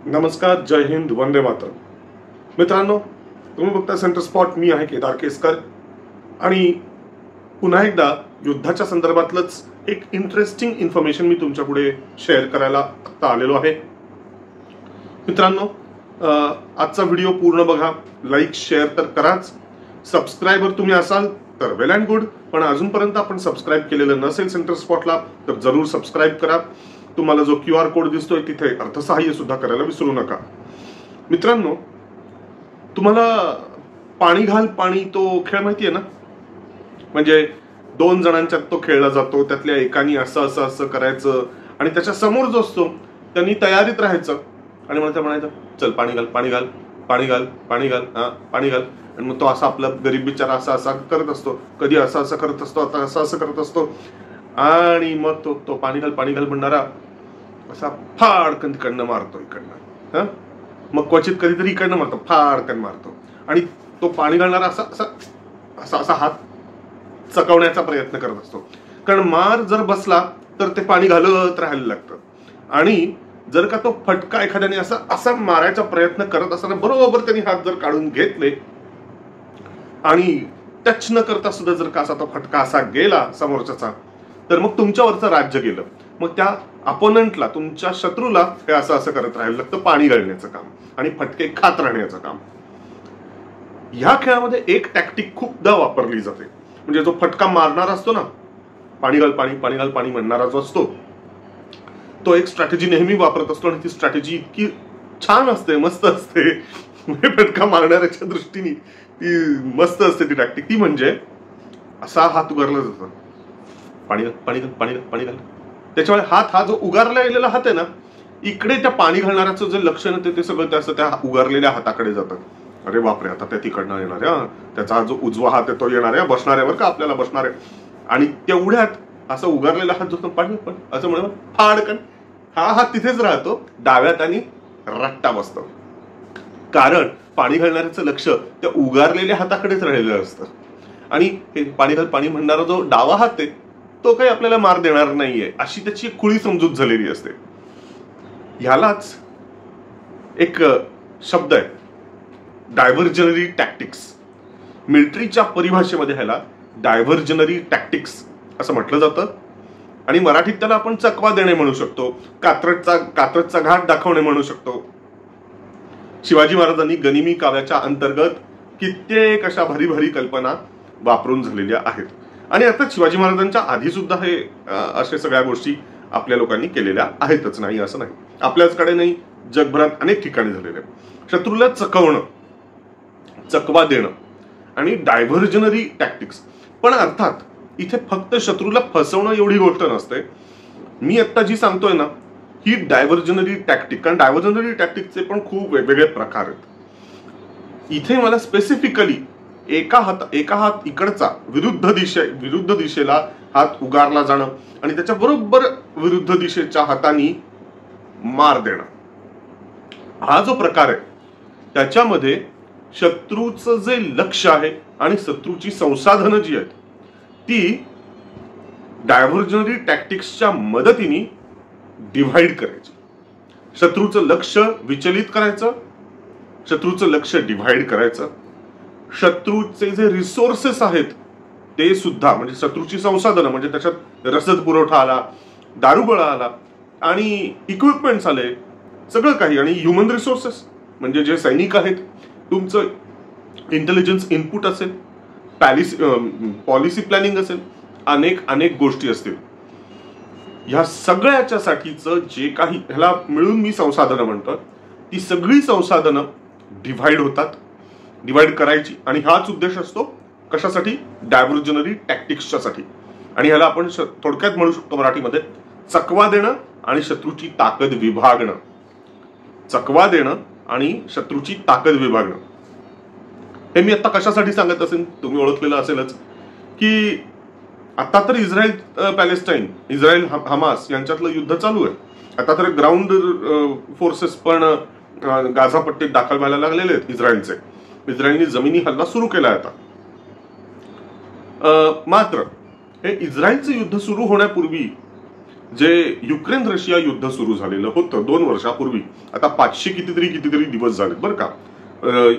नमस्कार, जय हिंद, वंदे मातरम. मित्रांनो, तुम्ही बघता सेंटर स्पॉट. मी आहे केदार केसकर आणि पुन्हा एकदा युद्धाच्या संदर्भातलंच एक इंटरेस्टिंग इन्फॉर्मेशन मी तुमच्या पुढे शेअर करायला आता आलेलो आहे. मित्रांनो, आजचा व्हिडिओ पूर्ण बघा, लाईक शेअर तर कराच. सबस्क्रायबर तुम्ही असाल तर वेल अँड गुड, पण अजूनपर्यंत आपण सबस्क्राईब केलेलं नसेल सेंटर स्पॉटला तर जरूर सबस्क्राईब करा. तुम्हाला जो QR कोड दिसतोय तिथे अर्थसहाय्य सुद्धा करायला विसरू नका. मित्रांनो, तुम्हाला पाणी घाल पाणी तो खेळ माहितीये ना? म्हणजे दोन जणांच्यात तो खेळला जातो. त्यातल्या एकानी असं असं असं करायचं आणि त्याच्या समोर जो असतो त्यांनी तयारीत राहायचं आणि मला म्हणायचं, चल पाणी घाल पाणी घाल पाणी घाल पाणी घाल हा पाणी घाल. आणि मग तो असा आपला गरीब बिचारा असा असा करत असतो, कधी असं असं करत असतो, आता असं असं करत असतो. आणि मग तो पाणी घाल म्हणणारा असा फाडकन तिकडनं मारतो इकडनं. मग क्वचित कधीतरी इकडनं मारतो, फाडकन मारतो. आणि तो पाणी घालणारा असा असा असा असा हात चकवण्याचा प्रयत्न करत असतो. कारण मार जर बसला तर ते पाणी घालत राहायला लागतं. आणि जर का तो फटका एखाद्याने असा असा मारायचा प्रयत्न करत असताना बरोबर त्यांनी हात जर काढून घेतले आणि टच न करता सुद्धा जर का असा तो फटका असा गेला समोरच्याचा, तर मग तुमच्यावरचं राज्य गेलं. मग त्या अपोनंटला, तुमच्या शत्रूला हे असं असं करत राहायला लागतं, पाणी घालण्याचं काम आणि फटके खात राहण्याचं काम. ह्या खेळामध्ये एक टॅक्टिक खूपदा वापरली जाते. म्हणजे जो फटका मारणारा असतो ना, पाणी घाल पाणी पाणी घाल पाणी म्हणणारा जो असतो, तो एक स्ट्रॅटेजी नेहमी वापरत असतो. आणि ती स्ट्रॅटेजी इतकी छान असते, मस्त असते. फटका मारणाऱ्याच्या दृष्टीने ती मस्त असते ती टॅक्टिक. ती म्हणजे असा हात उगारला जातो, पाणी घाल पाणी घाल पाणी घाल पाणी घाल. त्याच्यामुळे हा जो उगारला गेलेला हात आहे ना, इकडे त्या पाणी घालणाऱ्याचं जे लक्ष ना ते सगळं त्या उगारलेल्या हाताकडे जातं. अरे बापरे, आता त्या तिकडनं येणार आहे, त्याचा जो उजवा हात आहे तो येणार आहे, बसणार आहे बरं का, आपल्याला बसणार आहे. आणि तेवढ्यात असं उगारलेला हात जो पाणी पण असं म्हणून फाडकन हा हात तिथेच राहतो, डाव्यात आणि रट्टा बसतो. कारण पाणी घालणाऱ्याचं लक्ष त्या उगारलेल्या हाताकडेच राहिलेलं असतं. आणि हे पाणी घाल पाणी म्हणणारा जो डावा हात आहे तो काही आपल्याला मार देणार नाहीये, अशी त्याची खुळी समजूत झालेली असते. ह्यालाच एक शब्द आहे, डायव्हर्जनरी टॅक्टिक्स. मिलिटरीच्या परिभाषेमध्ये ह्याला डायव्हर्जनरी टॅक्टिक्स असं म्हटलं जातं. आणि मराठीत त्याला आपण चकवा देणे म्हणू शकतो, कात्रजचा घाट दाखवणे म्हणू शकतो. शिवाजी महाराजांनी गनिमी काव्याच्या अंतर्गत कित्येक अशा भारी भारी कल्पना वापरून झालेल्या आहेत. आणि अर्थात शिवाजी महाराजांच्या आधी सुद्धा हे अशा सगळ्या गोष्टी आपल्या लोकांनी केलेल्या आहेतच, नाही असं नाही. आपल्याचकडे नाही, जगभरात अनेक ठिकाणी झालेले. शत्रूला चकवणं, चकवा देणं आणि डायव्हर्जनरी टॅक्टिक्स. पण अर्थात इथे फक्त शत्रूला फसवणं एवढी गोष्ट नसते. मी आता जी सांगतोय ना, ही डायव्हर्जनरी टॅक्टिक. कारण डायव्हर्जनरी टॅक्टिकचे पण खूप वेगवेगळे प्रकार आहेत. इथे मला स्पेसिफिकली एका हात इकडचा विरुद्ध दिशेला हात उगारला जाणं आणि त्याच्या बरोबर विरुद्ध दिशेच्या हाताने मार देणं, हा जो प्रकार आहे त्याच्यामध्ये शत्रूचं जे लक्ष आहे आणि शत्रूची संसाधनं जी आहेत ती डायव्हर्जनरी टॅक्टिक्सच्या मदतीने डिव्हाइड करायची. शत्रूचं लक्ष विचलित करायचं, शत्रूचं लक्ष डिव्हाइड करायचं. शत्रूचे जे रिसोर्सेस आहेत ते सुद्धा, म्हणजे शत्रूची संसाधनं, म्हणजे त्याच्यात रसद पुरवठा आला, दारुगोळा आला आणि इक्विपमेंट्स आले, सगळं काही. आणि ह्युमन रिसोर्सेस म्हणजे जे सैनिक आहेत, तुमचं इंटेलिजन्स इनपुट असेल, पॉलिसी प्लॅनिंग असेल, अनेक गोष्टी असतील. ह्या सगळ्याच्यासाठीचं जे काही ह्याला मिळून मी संसाधनं म्हणतो, ती सगळी संसाधनं डिव्हाइड होतात, डिव्हाइड करायची. आणि हाच उद्देश असतो कशासाठी? डायव्हर्जनरी टॅक्टिक्सच्या साठी. आणि ह्याला आपण थोडक्यात म्हणू शकतो मराठीमध्ये चकवा देणं आणि शत्रूची ताकद विभागणं. चकवा देणं आणि शत्रूची ताकद विभागणं. हे मी आता कशासाठी सांगत असेल, तुम्ही ओळखलेलं असेलच की आता तर पॅलेस्टाईन, इस्रायल हमास यांच्यातलं युद्ध चालू आहे. आता तर ग्राउंड फोर्सेस पण गाझा पट्टीत दाखल व्हायला लागलेले आहेत इस्रायलचे. इस्रायलने जमिनी हल्ला सुरू केला आता. मात्र हे इस्रायलचं युद्ध सुरू होण्यापूर्वी जे युक्रेन रशिया युद्ध सुरू झालेलं होतं 2 वर्षापूर्वी, आता 500 कितीतरी दिवस झालेत बरं का.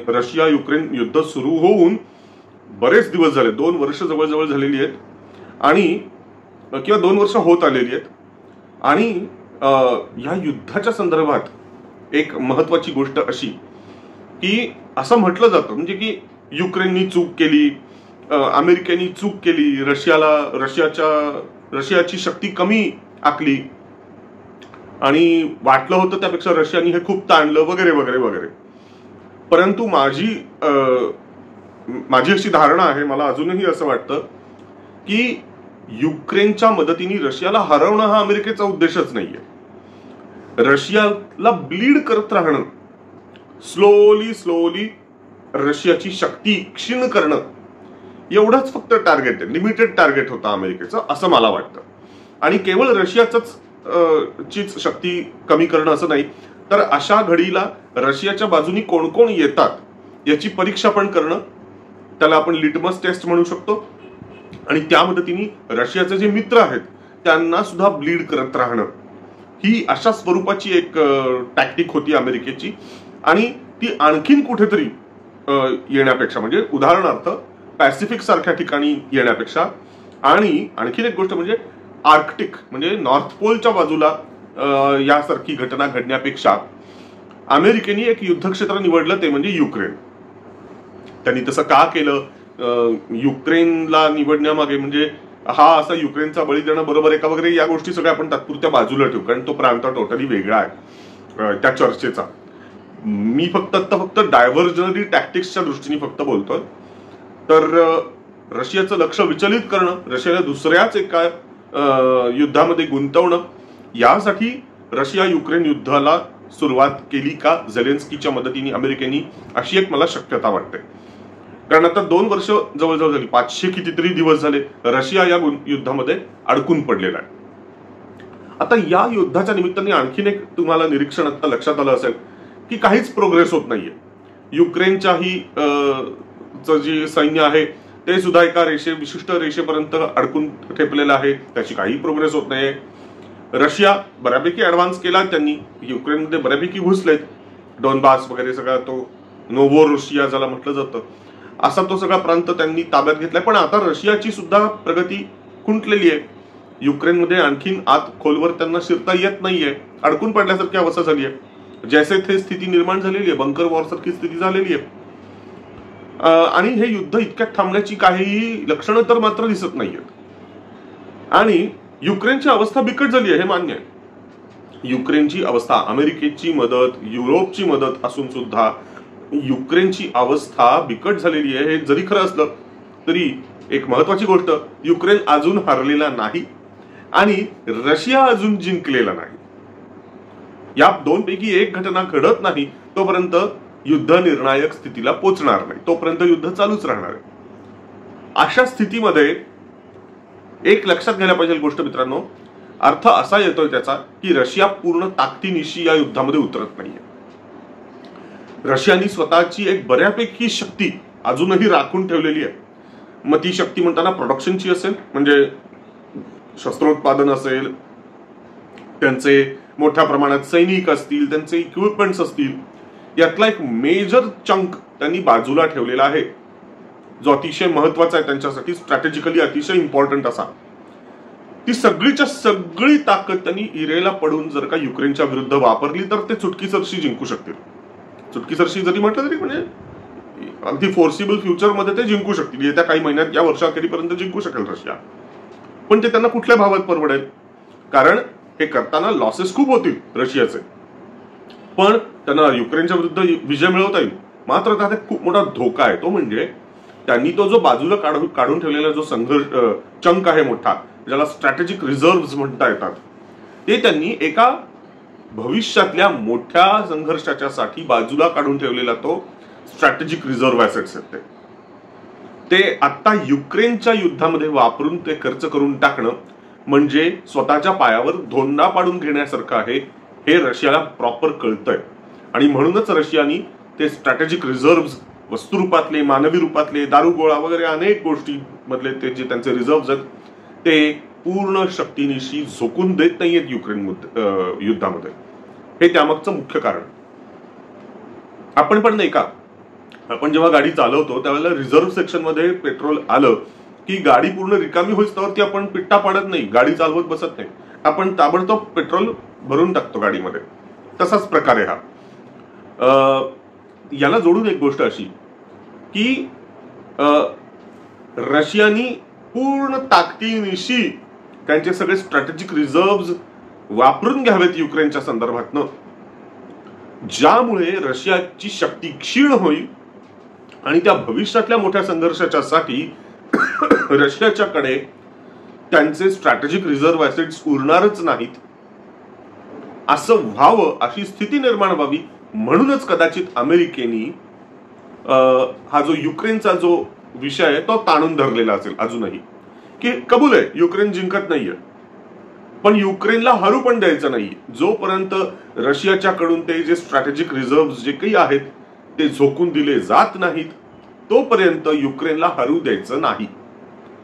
रशिया युक्रेन युद्ध सुरू होऊन बरेच दिवस झाले, 2 वर्ष जवळजवळ झालेली आहेत आणि किंवा 2 वर्ष होत आलेली आहेत. आणि या युद्धाच्या संदर्भात एक महत्वाची गोष्ट अशी की असं म्हटलं जातं म्हणजे की युक्रेननी चूक केली, अमेरिकेने चूक केली, रशियाची शक्ती कमी आखली आणि वाटलं होतं त्यापेक्षा रशियानी हे खूप ताणलं वगैरे वगैरे वगैरे. परंतु माझी अशी धारणा आहे, मला अजूनही असं वाटतं की युक्रेनच्या मदतीने रशियाला हरवणं हा अमेरिकेचा उद्देशच नाहीये. रशियाला ब्लीड करत राहणं, स्लोली रशियाची शक्ती क्षीण करणं, एवढंच फक्त टार्गेट आहे, लिमिटेड टार्गेट होता अमेरिकेचं असं मला वाटतं. आणि केवळ रशियाचीच शक्ती कमी करणं असं नाही, तर अशा घडीला रशियाच्या बाजूनी कोण कोण येतात याची परीक्षा पण करणं, त्याला आपण लिटमस टेस्ट म्हणू शकतो. आणि त्या मदतीने रशियाचे जे मित्र आहेत त्यांना सुद्धा ब्लीड करत राहणं, ही अशा स्वरूपाची एक टॅक्टिक होती अमेरिकेची. आणि ती आणखीन कुठेतरी येण्यापेक्षा, म्हणजे उदाहरणार्थ पॅसिफिक सारख्या ठिकाणी येण्यापेक्षा, आणि आणखीन एक गोष्ट म्हणजे आर्क्टिक म्हणजे नॉर्थ पोलच्या बाजूला यासारखी घटना घडण्यापेक्षा अमेरिकेने एक युद्धक्षेत्र निवडलं, ते म्हणजे युक्रेन. त्यांनी तसं का केलं, युक्रेनला निवडण्यामागे म्हणजे हा असा युक्रेनचा बळी देणं बरोबर आहे का वगैरे या गोष्टी सगळ्या आपण तात्पुरत्या बाजूला ठेवू, कारण तो प्रांत टोटली वेगळा आहे त्या चर्चेचा. मी फक्त डायव्हर्जनरी टॅक्टिक्सच्या दृष्टीने फक्त बोलतोय. तर रशियाचं लक्ष विचलित करणं, रशियाला दुसऱ्याच एका युद्धामध्ये गुंतवणं, यासाठी रशिया युक्रेन युद्धाला सुरुवात केली का झेलेन्स्कीच्या मदतीने अमेरिकेने, अशी एक मला शक्यता वाटते. कारण आता 2 वर्ष जवळजवळ झाली, 500 कितीतरी दिवस झाले रशिया या युद्धामध्ये अडकून पडलेला आहे. आता या युद्धाच्या निमित्ताने आणखीन एक तुम्हाला निरीक्षण आता लक्षात आलं असेल की काहीच प्रोग्रेस होत नाहीये. युक्रेनच्याही जे सैन्य आहे ते सुद्धा एका विशिष्ट रेषेपर्यंत अडकून ठेपलेलं आहे, त्याची काही प्रोग्रेस होत नाहीये. रशिया बऱ्यापैकी ऍडव्हान्स केला त्यांनी, युक्रेनमध्ये बऱ्यापैकी घुसलेत, डोनबास वगैरे सगळा तो नोव्होरोसिया ज्याला म्हटलं जातं असा तो सगळा प्रांत त्यांनी ताब्यात घेतलाय. पण आता रशियाची सुद्धा प्रगती खुंटलेली आहे. युक्रेनमध्ये आणखीन आत खोलवर त्यांना शिरता येत नाहीये, अडकून पडल्यासारखी अवस्था झाली आहे. जैसे थे स्थिती निर्माण झालेली आहे, बंकर वॉर सारखी स्थिती झालेली आहे. आणि हे युद्ध इतक्यात थांबण्याची काहीही लक्षणं तर मात्र दिसत नाहीयेत. आणि युक्रेनची अवस्था बिकट झाली आहे हे मान्य आहे. युक्रेनची अवस्था, अमेरिकेची मदत, युरोपची मदत असून सुद्धा युक्रेनची अवस्था बिकट झालेली आहे. हे जरी खरं असलं तरी एक महत्वाची गोष्ट, युक्रेन अजून हरलेला नाही आणि रशिया अजून जिंकलेला नाही. या दोनपैकी एक घटना घडत नाही तोपर्यंत युद्ध निर्णायक स्थितीला पोचणार नाही, तोपर्यंत युद्ध चालूच राहणार आहे. अशा स्थितीमध्ये एक लक्षात घ्यायला पाहिजे गोष्ट मित्रांनो, अर्थ असा येतोय त्याचा की रशिया पूर्ण ताकदीनिशी या युद्धामध्ये उतरत नाहीये. रशियाने स्वतःची एक बऱ्यापैकी शक्ती अजूनही राखून ठेवलेली आहे. मग ती शक्ती म्हणताना प्रोडक्शनची असेल, म्हणजे शस्त्रोत्पादन असेल, त्यांचे मोठ्या प्रमाणात सैनिक असतील, त्यांचे इक्विपमेंट्स असतील, यातला एक मेजर चंक त्यांनी बाजूला ठेवलेला आहे, जो अतिशय महत्वाचा आहे त्यांच्यासाठी, स्ट्रॅटेजिकली अतिशय इम्पॉर्टंट असा. ती सगळीच्या सगळी ताकद त्यांनी इरेला पडून जर का युक्रेनच्या विरुद्ध वापरली तर ते चुटकीसरशी जिंकू शकतील. चुटकीसरशी जरी म्हटलं तरी म्हणजे अगदी फोर्सिबल फ्युचरमध्ये ते जिंकू शकतील. येत्या काही महिन्यात, या वर्षाखेरीपर्यंत जिंकू शकेल रशिया. पण ते त्यांना कुठल्या भावात परवडेल, कारण हे करताना लॉसेस खूप होतील रशियाचे, पण त्यांना युक्रेनच्या विरुद्ध विजय मिळवता येईल. मात्र त्यात एक खूप मोठा धोका आहे, तो म्हणजे त्यांनी तो जो बाजूला काढून ठेवलेला जो चंक आहे मोठा, ज्याला स्ट्रॅटेजिक रिझर्व्ह म्हणता येतात, ते त्यांनी एका भविष्यातल्या मोठ्या संघर्षाच्या साठी बाजूला काढून ठेवलेला तो स्ट्रॅटेजिक रिझर्व्ह ॲसेट्स आहेत. ते आता युक्रेनच्या युद्धामध्ये वापरून ते खर्च करून टाकणं म्हणजे स्वतःच्या पायावर धोंडा पाडून घेण्यासारखं आहे, हे रशियाला प्रॉपर कळतंय. आणि म्हणूनच रशियानी ते स्ट्रॅटेजिक रिझर्व्ह, वस्तुरूपातले, मानवी रूपातले, दारुगोळा वगैरे अनेक गोष्टी मधले ते जे त्यांचे रिझर्व्ह आहेत ते पूर्ण शक्तीनिशी झोकून देत नाहीयेत युक्रेन युद्धामध्ये. हे त्यामागचं मुख्य कारण. आपण पण नाही का, आपण जेव्हा गाडी चालवतो त्यावेळेला रिझर्व्ह सेक्शन मध्ये पेट्रोल आलं की गाडी पूर्ण रिकामी होईस्तोवरती आपण पिट्टा पाडत नाही, गाडी चालवत बसत नाही, आपण ताबडतोब पेट्रोल भरून टाकतो गाडीमध्ये. तसाच प्रकार आहे हा. याला जोडून एक गोष्ट अशी की रशियानी पूर्ण ताकदीनिशी त्यांचे सगळे स्ट्रॅटेजिक रिझर्व्ह वापरून घ्यावेत युक्रेनच्या संदर्भातनं, ज्यामुळे रशियाची शक्ती क्षीण होईल आणि त्या भविष्यातल्या मोठ्या संघर्षाच्यासाठी रशियाच्याकडे त्यांचे स्ट्रॅटेजिक रिझर्व्ह ॲसेट्स उरणारच नाहीत, असं व्हावं, अशी स्थिती निर्माण व्हावी. म्हणूनच कदाचित अमेरिकेनी हा जो युक्रेनचा जो विषय आहे तो ताणून धरलेला असेल अजूनही, की कबूल आहे युक्रेन जिंकत नाहीये, पण युक्रेनला हरू पण द्यायचं नाही. जोपर्यंत रशियाच्याकडून ते जे स्ट्रॅटेजिक रिझर्व्ह जे काही आहेत ते झोकून दिले जात नाहीत, तोपर्यंत युक्रेनला हरू द्यायचं नाही.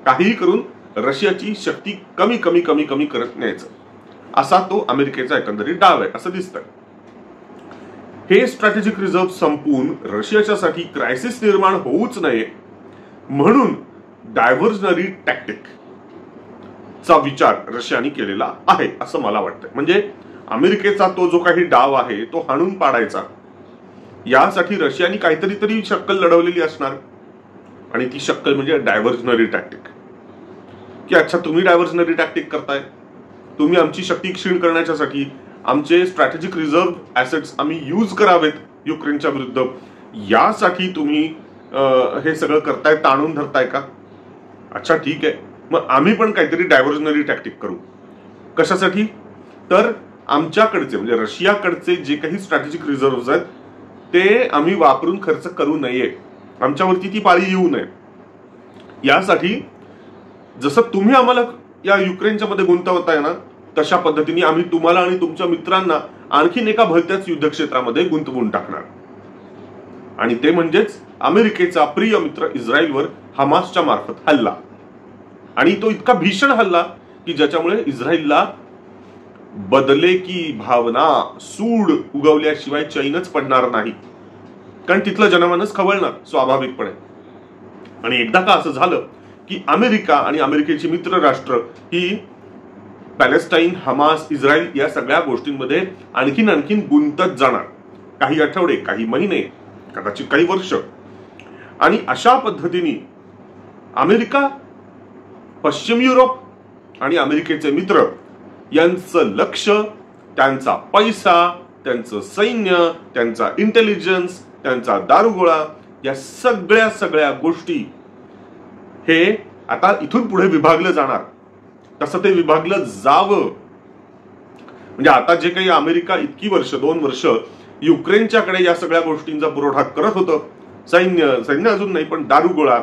काहीही करून रशियाची शक्ती कमी कमी कमी कमी करत न्यायचं, असा तो अमेरिकेचा एकंदरीत डाव आहे असं दिसतंय. हे स्ट्रॅटेजिक रिझर्व्ह संपून रशियाच्यासाठी क्रायसिस निर्माण होऊच नये म्हणून डायव्हर्जनरी टॅक्टिक चा विचार रशियाने केलेला आहे असं मला वाटतं. म्हणजे अमेरिकेचा तो जो काही डाव आहे तो हाणून पाडायचा, यासाठी रशियाने काहीतरी तरी शक्कल लढवलेली असणार, आणि ती शक्कल म्हणजे डायव्हर्जनरी टॅक्टिक. की अच्छा, तुम्ही डायव्हर्जनरी टॅक्टिक करताय, तुम्ही आमची शक्ती क्षीण करण्यासाठी आमचे स्ट्रॅटेजिक रिझर्व्ह ॲसेट्स आम्ही यूज करावेत युक्रेनच्या विरुद्ध, यासाठी तुम्ही हे सगळं करताय, ताणून धरताय का? अच्छा ठीक आहे, मग आम्ही पण काहीतरी डायव्हर्जनरी टॅक्टिक करू. कशासाठी? तर आमच्याकडचे म्हणजे रशियाकडचे जे काही स्ट्रॅटेजिक रिझर्व्ह आहेत ते आम्ही वापरून खर्च करू नये, आमच्यावरती ती पाळी येऊ नये, यासाठी जसं तुम्ही आम्हाला या युक्रेनच्या मध्ये गुंतवताय ना, तशा पद्धतीने आम्ही तुम्हाला आणि तुमच्या मित्रांना आणखीन एका भलत्याच युद्धक्षेत्रामध्ये गुंतवून टाकणार. आणि ते म्हणजेच अमेरिकेचा प्रिय मित्र इस्रायलवर हमासच्या मार्फत हल्ला. आणि तो इतका भीषण हल्ला की ज्याच्यामुळे इस्रायलला बदले की भावना, सूड उगवल्याशिवाय चैनच पडणार नाही, कारण तिथलं जनमानस खवळणार स्वाभाविकपणे. आणि एकदा का असं झालं की अमेरिका आणि अमेरिकेची मित्र राष्ट्र ही पॅलेस्टाईन, हमास, इस्रायल या सगळ्या गोष्टींमध्ये आणखीन गुंतत जाणार, काही आठवडे, काही महिने, कदाचित काही वर्ष. आणि अशा पद्धतीने अमेरिका, पश्चिम युरोप आणि अमेरिकेचे मित्र यांचं लक्ष, त्यांचा पैसा, त्यांचं सैन्य, त्यांचा इंटेलिजन्स, त्यांचा दारुगोळा, या सगळ्या गोष्टी हे आता इथून पुढे विभागलं जाणार. तसं ते विभागलं जावं. म्हणजे आता जे काही अमेरिका इतकी वर्ष, 2 वर्ष युक्रेनच्याकडे या सगळ्या गोष्टींचा पुरवठा करत होतं, सैन्य अजून नाही पण दारुगोळा,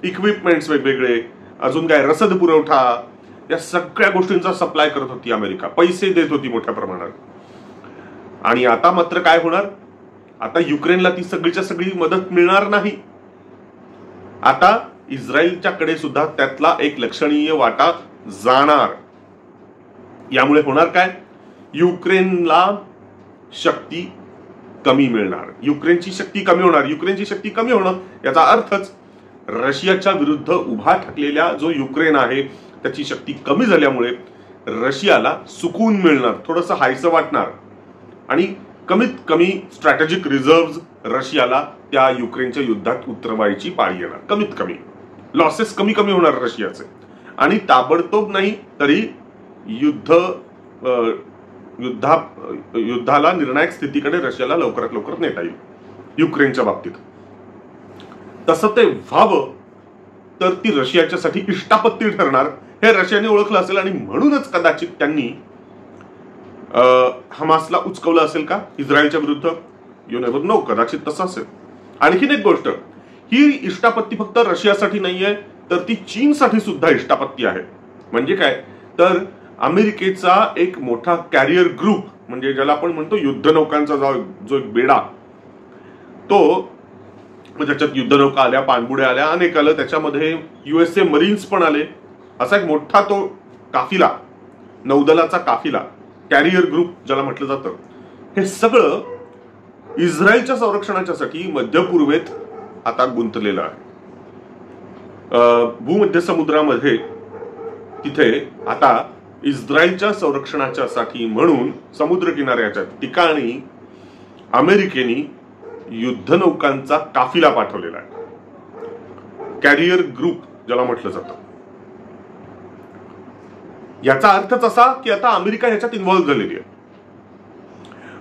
इक्विपमेंट्स वेगवेगळे, अजून काय रसद पुरवठा, या सगळ्या गोष्टींचा सप्लाय करत होती अमेरिका, पैसे देत होती मोठ्या प्रमाणात. आणि आता मात्र काय होणार? आता युक्रेनला ती सगळीच्या सगळी मदत मिळणार नाही. आता इस्रायलच्याकडे सुद्धा त्यातला एक लक्षणीय वाटा जाणार. यामुळे होणार काय? युक्रेनला शक्ती कमी मिळणार, युक्रेनची शक्ती कमी होणार. युक्रेनची शक्ती कमी होणं याचा अर्थच रशियाच्या विरुद्ध उभा ठाकलेल्या जो युक्रेन आहे त्याची शक्ती कमी झाल्यामुळे रशियाला सुकून मिळणार, थोडंसं हायसं वाटणार, आणि कमीत कमी स्ट्रॅटेजिक रिझर्व्ह रशियाला त्या युक्रेनच्या युद्धात उतरवायची पाळी येणार. कमीत कमी लॉसेस कमी होणार रशियाचे, आणि ताबडतोब नाही तरी युद्धाला निर्णायक स्थितीकडे रशियाला लवकरात लवकर नेता येईल युक्रेनच्या बाबतीत. तसं ते व्हावं तर ती रशियाच्यासाठी इष्टापत्ती ठरणार, हे रशियाने ओळखलं असेल, आणि म्हणूनच कदाचित त्यांनी हमासला उचकवलं असेल का इस्रायलच्या विरुद्ध. यू नेव्हर नो, कदाचित तसं असेल. आणखीन एक गोष्ट, ही इष्टापत्ती फक्त रशियासाठी नाहीये तर ती चीनसाठी सुद्धा इष्टापत्ती आहे. म्हणजे काय तर अमेरिकेचा एक मोठा कॅरियर ग्रुप, म्हणजे ज्याला आपण म्हणतो युद्धनौकांचा जो एक बेडा, तो त्याच्यात युद्धनौका आल्या, पाणबुड्या आल्या, अनेक आलं, त्याच्यामध्ये USA मरीन्स पण आले, असा एक मोठा तो काफिला, नौदलाचा काफिला, कॅरियर ग्रुप ज्याला म्हटलं जातं, हे सगळं इस्रायलच्या संरक्षणाच्यासाठी मध्य पूर्वेत आता गुंतलेलं आहे. भूमध्य समुद्रामध्ये तिथे आता इस्रायलच्या संरक्षणाच्यासाठी म्हणून समुद्र किनाऱ्याच्या ठिकाणी अमेरिकेने युद्धनौकांचा काफिला पाठवलेला आहे. कॅरियर ग्रुप ज्याला म्हटलं जातं. याचा अर्थच असा की आता अमेरिका ह्याच्यात इन्व्हॉल्व्ह झालेली आहे.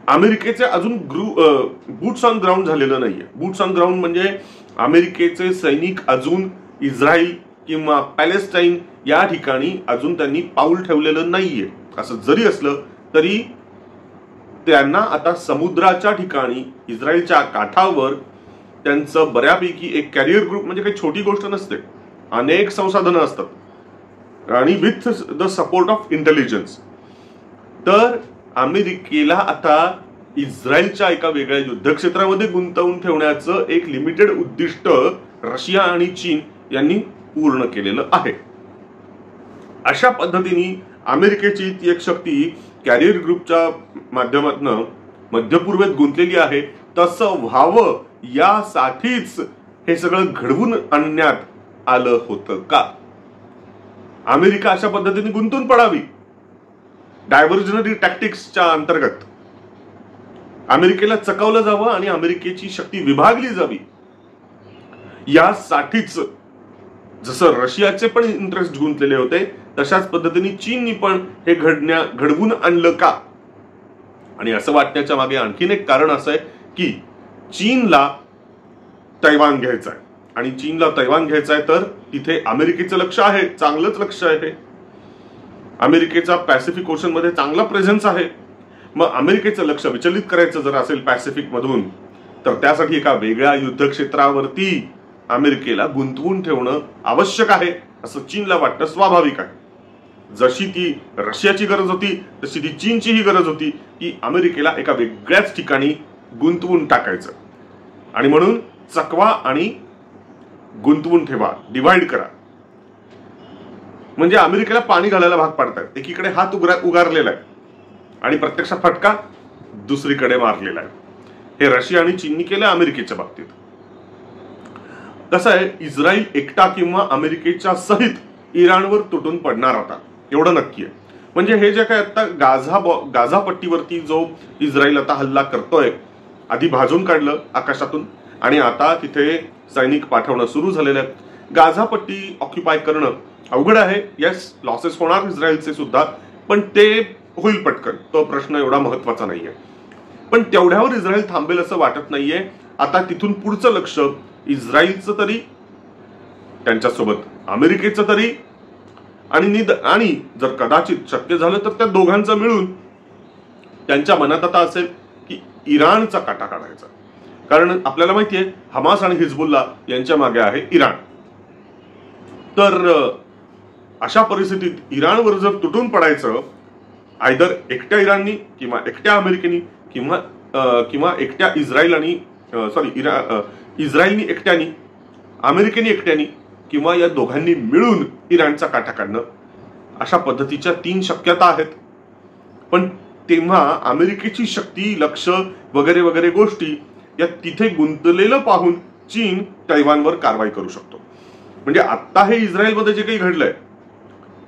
अमेरिकेचे अजून बूट्स ऑन ग्राउंड झालेलं नाहीये. बूट्स ऑन ग्राउंड म्हणजे अमेरिकेचे सैनिक अजून इस्रायल किंवा पॅलेस्टाईन या ठिकाणी अजून त्यांनी पाऊल ठेवलेलं नाहीये. असं जरी असलं तरी त्यांना आता समुद्राच्या ठिकाणी इस्रायलच्या काठावर त्यांचं बऱ्यापैकी एक कॅरियर ग्रुप म्हणजे काही छोटी गोष्ट नसते. अनेक संसाधनं असतात आणि with the support of intelligence. तर अमेरिकेला आता इस्रायलच्या एका वेगळ्या युद्धक्षेत्रामध्ये गुंतवून ठेवण्याचं एक लिमिटेड उद्दिष्ट रशिया आणि चीन यांनी पूर्ण केलेलं आहे. अशा पद्धतीने अमेरिकेची ती एक शक्ती कॅरियर ग्रुपच्या माध्यमातून मध्य पूर्वेत गुंतलेली आहे. तसं व्हावं यासाठीच हे सगळं घडवून आणण्यात आलं होतं का? अमेरिका अशा पद्धतीने गुंतून पडावी डायव्हर्जनरी टॅक्टिक्सच्या अंतर्गत अमेरिकेला चकावलं जावं आणि अमेरिकेची शक्ती विभागली जावी यासाठीच जसं रशियाचे पण इंटरेस्ट गुंतलेले होते तशाच पद्धतीने चीननी पण हे घडवून आणलं का? आणि असं वाटण्याच्या मागे आणखीन एक कारण असं आहे की चीनला तैवान घ्यायचा आहे आणि चीनला तैवान घ्यायचा आहे तर तिथे अमेरिकेचं लक्ष आहे, चांगलंच लक्ष आहे. अमेरिकेचा पॅसिफिक ओशन मध्ये चांगला प्रेझेन्स आहे. मग अमेरिकेचं लक्ष विचलित करायचं जर असेल पॅसिफिक मधून तर त्यासाठी एका वेगळ्या युद्धक्षेत्रावरती अमेरिकेला गुंतवून ठेवणं आवश्यक आहे असं चीनला वाटणं स्वाभाविक आहे. जशी ती रशियाची गरज होती तशी ती चीनचीही गरज होती की अमेरिकेला एका वेगळ्याच ठिकाणी गुंतवून टाकायचं. आणि म्हणून चकवा आणि गुंतवून ठेवा, डिवाइड करा. म्हणजे अमेरिकेला पाणी घालायला भाग पाडतात. एकीकडे हात उगारलेला आहे आणि प्रत्यक्षात फटका दुसरीकडे मारलेला आहे. हे रशिया आणि चीननी केलं अमेरिकेच्या बाबतीत. कसं आहे, इस्रायल एकटा किंवा अमेरिकेच्या सहित इराणवर तुटून पडणार आता एवढं नक्की आहे. म्हणजे हे जे काय आता गाझा पट्टीवरती जो इस्रायल आता हल्ला करतोय, आधी भाजून काढलं आकाशातून आणि आता तिथे सैनिक पाठवणं सुरू झालेलं आहे. गाझा पट्टी ऑक्युपाय करणं अवघड आहे. येस, लॉसेस होणार इस्रायलचे सुद्धा, पण ते होईल पटकन. तो प्रश्न एवढा महत्वाचा नाहीये. पण तेवढ्यावर इस्रायल थांबेल असं वाटत नाहीये. आता तिथून पुढचं लक्ष इस्रायलचं तरी, त्यांच्यासोबत अमेरिकेचं तरी, आणि जर कदाचित शक्य झालं तर त्या दोघांचं मिळून त्यांच्या मनात आता असेल की इराणचा काटा काढायचा. कारण आपल्याला माहितीये हमास आणि हिजबुल्ला यांच्या मागे आहे इराण. तर अशा परिस्थितीत इराणवर जर तुटून पडायचं, आयदर एकट्या इराणनी किंवा एकट्या अमेरिकेनी किंवा एकट्या इस्रायलनी एकट्यानी, अमेरिकेनी एकट्यानी किंवा या दोघांनी मिळून इराणचा काटा काढणं, अशा पद्धतीच्या 3 शक्यता आहेत. पण तेव्हा अमेरिकेची शक्ती, लक्ष वगैरे वगैरे गोष्टी या तिथे गुंतलेलं पाहून चीन तैवानवर कारवाई करू शकतो. म्हणजे आता हे इस्रायलमध्ये जे काही घडलंय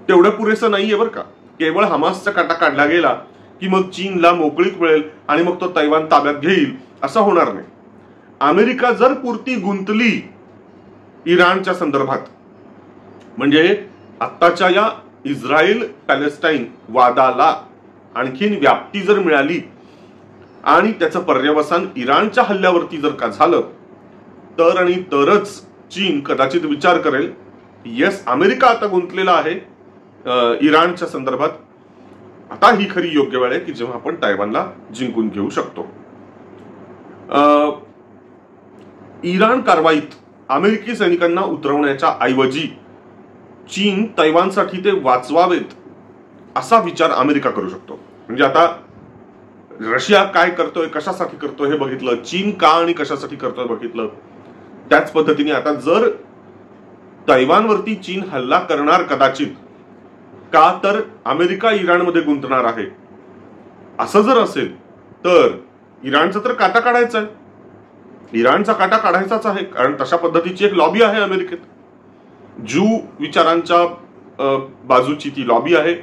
तेवढं पुरेसं नाहीये बरं का. केवळ हमासचा काटा काढला गेला की मग चीनला मोकळीक मिळेल आणि मग तो तैवान ताब्यात घेईल असं होणार नाही. अमेरिका जर पुरती गुंतली इराणच्या संदर्भात, म्हणजे आत्ताच्या या इस्रायल पॅलेस्टाईन वादाला आणखीन व्याप्ती जर मिळाली आणि त्याचं पर्यवसान इराणच्या हल्ल्यावरती जर का झालं तर आणि तरच चीन कदाचित विचार करेल, येस अमेरिका आता गुंतलेला आहे इराणच्या संदर्भात, आता ही खरी योग्य वेळ आहे की जेव्हा आपण तैवानला जिंकून घेऊ शकतो. इराण कारवाईत अमेरिकी सैनिकांना उतरवण्याच्या ऐवजी चीन तैवानसाठी ते वाचवावेत असा विचार अमेरिका करू शकतो. म्हणजे आता रशिया काय करतोय, कशासाठी करतोय हे बघितलं, चीन का आणि कशासाठी करतोय बघितलं. त्याच पद्धतीने आता जर तैवानवरती चीन हल्ला करणार कदाचित, का तर अमेरिका इराणमध्ये गुंतणार आहे. असं जर असेल तर इराणचा तर काटा काढायचा आहे, इराणचा काटा काढायचाच आहे, कारण तशा पद्धतीची एक लॉबी आहे अमेरिकेत. ज्यू विचारांच्या बाजूची ती लॉबी आहे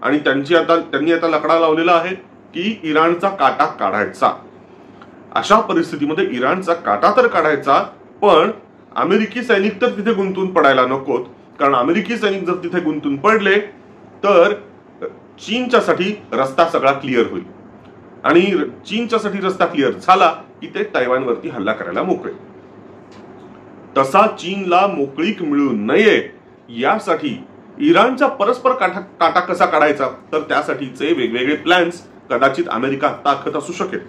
आणि त्यांनी आता लकडा लावलेला आहे की इराणचा काटा काढायचा. अशा परिस्थितीमध्ये इराणचा काटा तर काढायचा, पण अमेरिकी सैनिक तर तिथे गुंतून पडायला नकोत, कारण अमेरिकी सैनिक जर तिथे गुंतून पडले तर चीनच्यासाठी रस्ता सगळा क्लिअर होईल आणि चीनच्यासाठी रस्ता क्लिअर झाला की ते तैवानवरती हल्ला करायला मोकळे. तसा चीनला मोकळीक मिळू नये यासाठी इराणचा परस्पर काटा कसा काढायचा, तर त्यासाठीचे वेगवेगळे प्लॅन्स कदाचित अमेरिका आखत असू शकेल.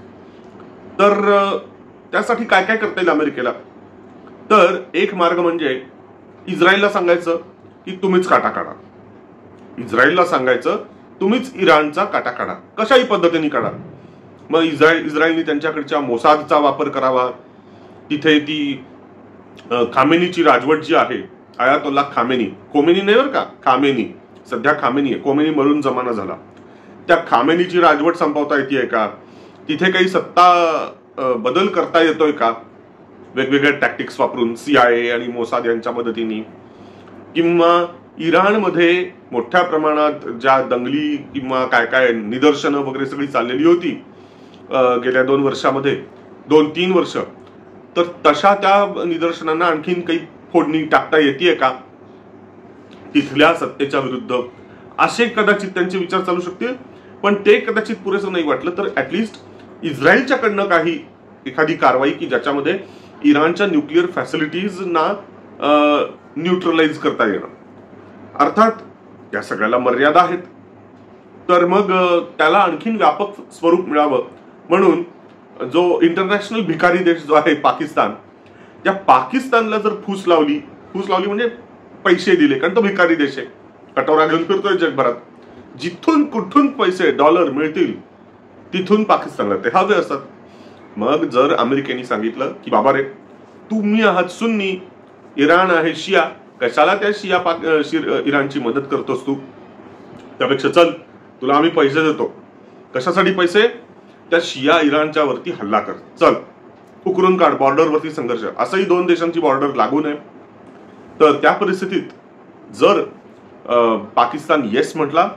तर त्यासाठी काय काय करता येईल अमेरिकेला, तर एक मार्ग म्हणजे इस्रायलला सांगायचं की तुम्हीच काटा काढा, इस्रायलला सांगायचं तुम्हीच इराणचा काटा काढा, कशाही पद्धतीने काढा. मग इस्रायलने त्यांच्याकडच्या मोसादचा वापर करावा. तिथे ती खामेनीची राजवट जी आहे, आयातोल्ला खोमेनी नाही बरं का, खामेनी, सध्या खामेनी आहे, खोमेनी मरून जमाना झाला. त्या खामेनीची राजवट संपवता येते का, तिथे काही सत्ता बदल करता येतोय का वेगवेगळ्या टॅक्टिक्स वापरून, CIA आणि मोसाद यांच्या मदतीने, किंवा इराणमध्ये मोठ्या प्रमाणात ज्या दंगली किंवा काय काय निदर्शनं वगैरे सगळी चाललेली होती गेल्या 2 वर्षामध्ये, 2-3 वर्ष, तर तशा त्या निदर्शनांना आणखीन काही फोडणी टाकता येते का तिथल्या सत्तेच्या विरुद्ध, असे कदाचित त्यांचे विचार चालू शकतील. पण ते कदाचित पुरेसं नाही वाटलं तर ऍटलिस्ट इस्रायलच्याकडनं काही एखादी कारवाई की ज्याच्यामध्ये इराणच्या न्यूक्लिअर फॅसिलिटीजना न्यूट्रलाइज करता येणं. अर्थात या सगळ्याला मर्यादा आहेत, तर मग त्याला आणखीन व्यापक स्वरूप मिळावं म्हणून जो इंटरनॅशनल भिकारी देश जो आहे पाकिस्तान, त्या पाकिस्तानला जर फूस लावली म्हणजे पैसे दिले, कारण तो भिकारी देश आहे, कटोरा घेऊन फिरतोय जगभरात, जिथून कुठून पैसे डॉलर मिळतील तिथून पाकिस्तानला ते हवे असतात. मग जर अमेरिकेने सांगितलं की बाबा रे तुम्ही आहात सुन्नी, इराण आहे शिया, कशाला त्या शिया इराणची मदत करतोस तू, त्यापेक्षा चल तुला आम्ही पैसे देतो. कशासाठी पैसे, त्या शिया इराणच्या वरती हल्ला कर, चल उकरून काढ, बॉर्डरवरती संघर्ष. असंही 2 देशांची बॉर्डर लागू नये. तर त्या परिस्थितीत जर पाकिस्तान येस म्हटला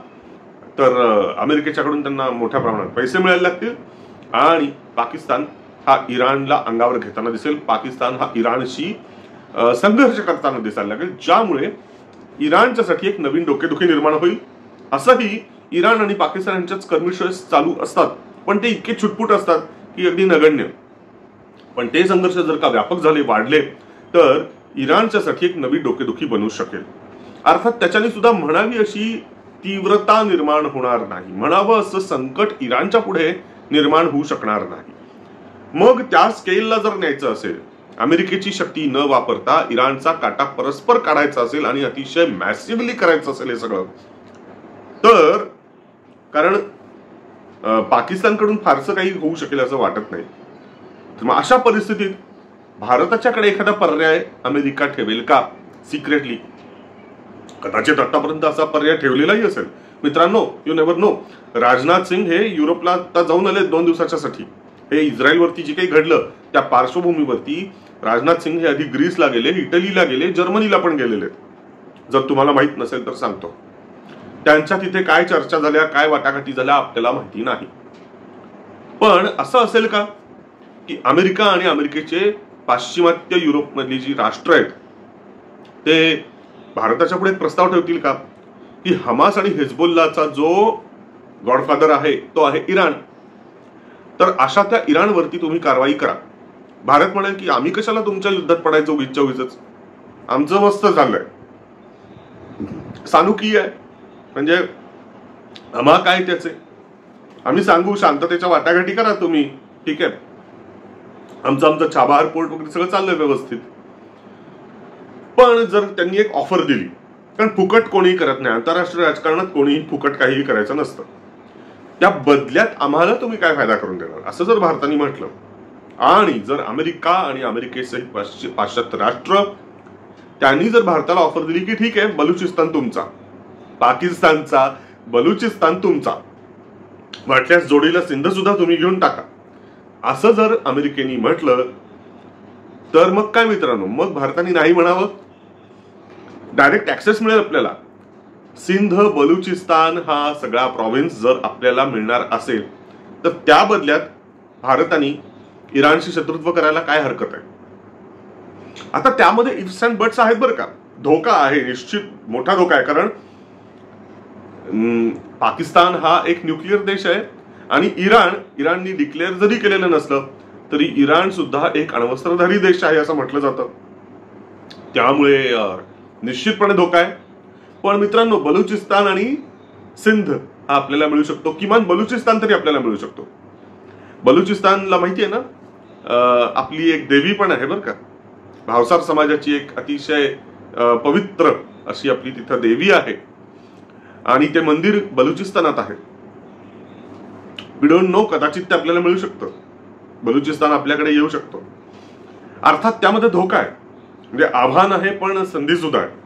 तर अमेरिकेच्याकडून त्यांना मोठ्या प्रमाणात पैसे मिळायला लागतील आणि पाकिस्तान हा इराणला अंगावर घेताना दिसेल, पाकिस्तान हा इराणशी संघर्ष करताना दिसायला लागेल, ज्यामुळे इराणच्यासाठी एक नवीन डोकेदुखी निर्माण होईल. असंही इराण आणि पाकिस्तान यांच्याच कर्मिशय चालू असतात, पण ते इतके छुटपुट असतात की अगदी नगण्य. पण ते संघर्ष जर का व्यापक झाले, वाढले, तर इराणच्यासाठी एक नवी डोकेदुखी बनू शकेल. अर्थात त्याच्याने सुद्धा म्हणावी अशी तीव्रता निर्माण होणार नाही, म्हणावं असं संकट इराणच्या पुढे निर्माण होऊ शकणार नाही. मग त्या स्केलला जर न्यायचं असेल, अमेरिकेची शक्ती न वापरता इराणचा काटा परस्पर काढायचा असेल आणि अतिशय मॅसिव्हली करायचं असेल हे सगळं, तर कारण पाकिस्तानकडून फारसं काही होऊ शकेल असं वाटत नाही. मग अशा परिस्थितीत भारताच्याकडे एखादा पर्याय अमेरिका ठेवेल का सिक्रेटली, कदाचित आतापर्यंत असा पर्याय ठेवलेलाही असेल. मित्रांनो, you never know. Rajnath Singh हे युरोपला आता जाऊन आले 2 दिवसाच्यासाठी. हे इस्रायलवरती जे काही घडलं त्या पार्श्वभूमीवरती राजनाथ सिंह हे आधी ग्रीसला गेले, इटलीला गेले, जर्मनीला पण गेलेले. जर तुम्हाला माहित नसेल तर सांगतो. त्यांच्या तिथे काय चर्चा झाल्या, काय वाटाघाटी झाल्या आपल्याला माहिती नाही. पण असं असेल का की अमेरिका आणि अमेरिकेचे पाश्चिमात्य युरोपमधली जी राष्ट्र आहेत ते भारताच्या पुढे प्रस्ताव ठेवतील का की हमास आणि हिजबुल्लाचा जो गॉडफादर आहे तो आहे इराण, तर अशा त्या इराणवरती तुम्ही कारवाई करा. भारत म्हणेल की आम्ही कशाला तुमच्या युद्धात पडायचं उगीच, आमचं मस्त चाललंय, सानुकी आहे, म्हणजे आम्हा काय त्याचे, आम्ही सांगू शांततेच्या वाटाघाटी करा तुम्ही, ठीक आहे, आमचं चाबाहार पोर्ट वगैरे सगळं चाललंय व्यवस्थित. पण जर त्यांनी एक ऑफर दिली, कारण फुकट कोणीही करत नाही, आंतरराष्ट्रीय राजकारणात कोणीही फुकट काहीही करायचं नसतं, त्या बदल्यात आम्हाला तुम्ही काय फायदा करून देणार, असं जर भारताने म्हटलं, आणि जर अमेरिका आणि अमेरिकेसहित पाश्चात्य राष्ट्र त्यांनी जर भारताला ऑफर दिली की ठीक आहे बलुचिस्तान तुमचा, पाकिस्तानचा, बलुचिस्तान तुमचा, वाटल्यास जोडीला सिंध सुद्धा तुम्ही घेऊन टाका, असं जर अमेरिकेने म्हटलं तर मग काय मित्रांनो, मग भारताने नाही म्हणावं? डायरेक्ट ऍक्सेस मिळेल आपल्याला. सिंध, बलुचिस्तान हा सगळा प्रॉव्हिन्स जर आपल्याला मिळणार असेल तर त्या बदल्यात भारताने इराणशी शत्रुत्व करायला काय हरकत आहे? आता त्यामध्ये इफ्स अँड बट्स आहेत बरं का. धोका आहे, निश्चित मोठा धोका आहे. कारण पाकिस्तान हा एक न्यूक्लिअर देश आहे आणि इराणनी डिक्लेअर जरी केलेलं नसलं तरी इराण सुद्धा एक अण्वस्त्रधारी देश आहे असं म्हटलं जातं. त्यामुळे निश्चितपणे धोका आहे. पण मित्रांनो, बलुचिस्तान आणि सिंध हा आपल्याला मिळू शकतो. किमान बलुचिस्तान तरी आपल्याला मिळू शकतो. बलुचिस्तानला माहिती आहे ना, आपली एक देवी पण आहे बरं का. भावसार समाजाची एक अतिशय पवित्र अशी आपली तिथं देवी आहे आणि ते मंदिर बलुचिस्तानात आहे. वी डोंट नो, कदाचित ते आपल्याला मिळू शकतं. बलुचिस्तान आपल्याकडे येऊ शकतो. अर्थात त्यामध्ये धोका आहे, म्हणजे आव्हान आहे पण संधी सुद्धा आहे.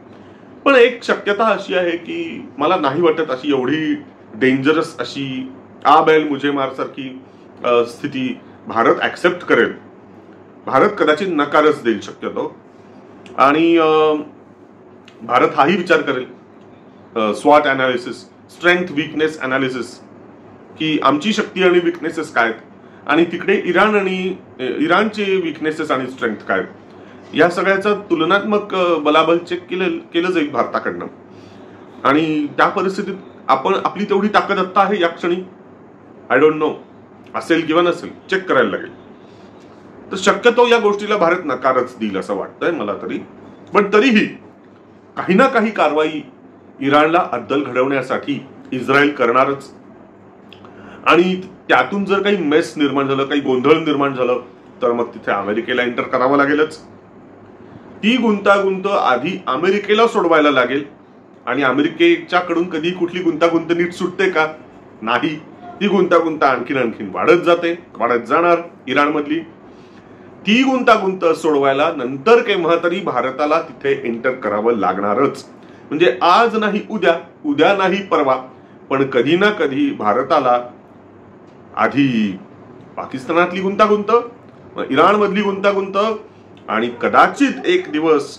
पण एक शक्यता अशी आहे की मला नाही वाटत अशी एवढी डेंजरस अशी आ बैल मुझे मार सारखी स्थिती भारत ऍक्सेप्ट करेल. भारत कदाचित नकारच देईल शक्यतो. आणि भारत हाही विचार करेल, स्वॉट अनालिसिस, स्ट्रेंथ विकनेस अनालिसिस, की आमची शक्ती आणि विकनेसेस काय आहेत आणि तिकडे इराणचे विकनेसेस आणि स्ट्रेंथ काय आहेत, या सगळ्याचं तुलनात्मक बलाबल चेक केलं जाईल भारताकडनं. आणि त्या परिस्थितीत आपली तेवढी ताकद आत्ता आहे या क्षणी, आय डोंट नो, असेल किंवा नसेल, चेक करायला लागेल. तर शक्यतो या गोष्टीला भारत नकारच देईल असं वाटतंय मला तरी. पण तरीही काही ना काही कारवाई इराणला अद्दल घडवण्यासाठी इस्रायल करणारच. आणि त्यातून जर काही मेस निर्माण झालं, काही गोंधळ निर्माण झालं तर मग तिथे अमेरिकेला एंटर करावं लागेलच. ती गुंतागुंत आधी अमेरिकेला सोडवायला लागेल. आणि अमेरिकेच्याकडून कधी कुठली गुंतागुंत नीट सुटते का? नाही. ती गुंतागुंत आणखीन वाढत जाते, वाढत जाणार इराणमधली. ती गुंतागुंत सोडवायला नंतर केव्हा तरी भारताला तिथे एंटर करावं लागणारच. म्हणजे आज नाही उद्या, उद्या नाही परवा, पण कधी ना कधी भारताला आधी पाकिस्तानातली गुंतागुंत, इराणमधली गुंतागुंत आणि कदाचित एक दिवस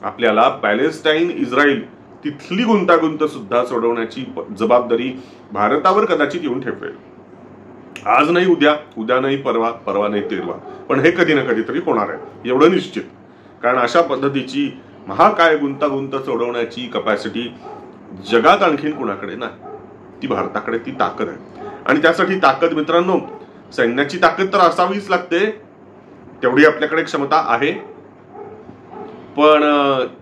आपल्याला पॅलेस्टाईन, इस्रायल तिथली गुंतागुंत सुद्धा सोडवण्याची जबाबदारी भारतावर कदाचित येऊन ठेपेल. आज नाही उद्या, उद्या नाही परवा, परवा नाही तेरवा, पण हे कधी ना कधीतरी होणार आहे एवढं निश्चित. कारण अशा पद्धतीची महाकाय गुंतागुंत सोडवण्याची कपॅसिटी जगात आणखीन कुणाकडे नाही. ती भारताकडे ती ताकद आहे. आणि त्यासाठी ताकद मित्रांनो, सैन्याची ताकद तर असावीच लागते, तेवढी आपल्याकडे क्षमता आहे. पण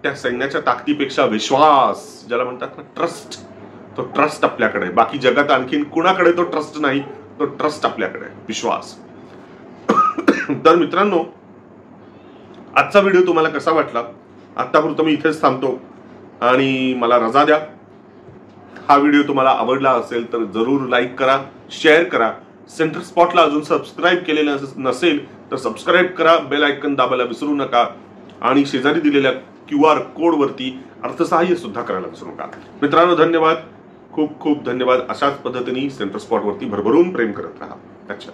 त्या सैन्याच्या ताकदीपेक्षा विश्वास, ज्याला म्हणतात ना ट्रस्ट, तो ट्रस्ट आपल्याकडे. बाकी जगात आणखीन कुणाकडे तो ट्रस्ट नाही, तो ट्रस्ट आपल्याकडे, विश्वास. तर मित्रांनो, आजचा व्हिडिओ तुम्हाला कसा वाटला? आतापुरतं मी इथेच थांबतो आणि मला रजा द्या. हा व्हिडिओ तुम्हाला आवडला असेल तर जरूर लाईक करा, शेअर करा. सेंटर स्पॉटला अजून सबस्क्राईब केलेलं नसेल तर सबस्क्राईब करा. बेल आयकन दाबायला विसरू नका आणि शेजारी दिलेल्या QR कोडवरती अर्थसहाय्य सुद्धा करायला विसरू नका. मित्रांनो, धन्यवाद, खूप खूप धन्यवाद. अशाच पद्धतीने सेंटर स्पॉटवरती भरभरून प्रेम करत राहा. अच्छा.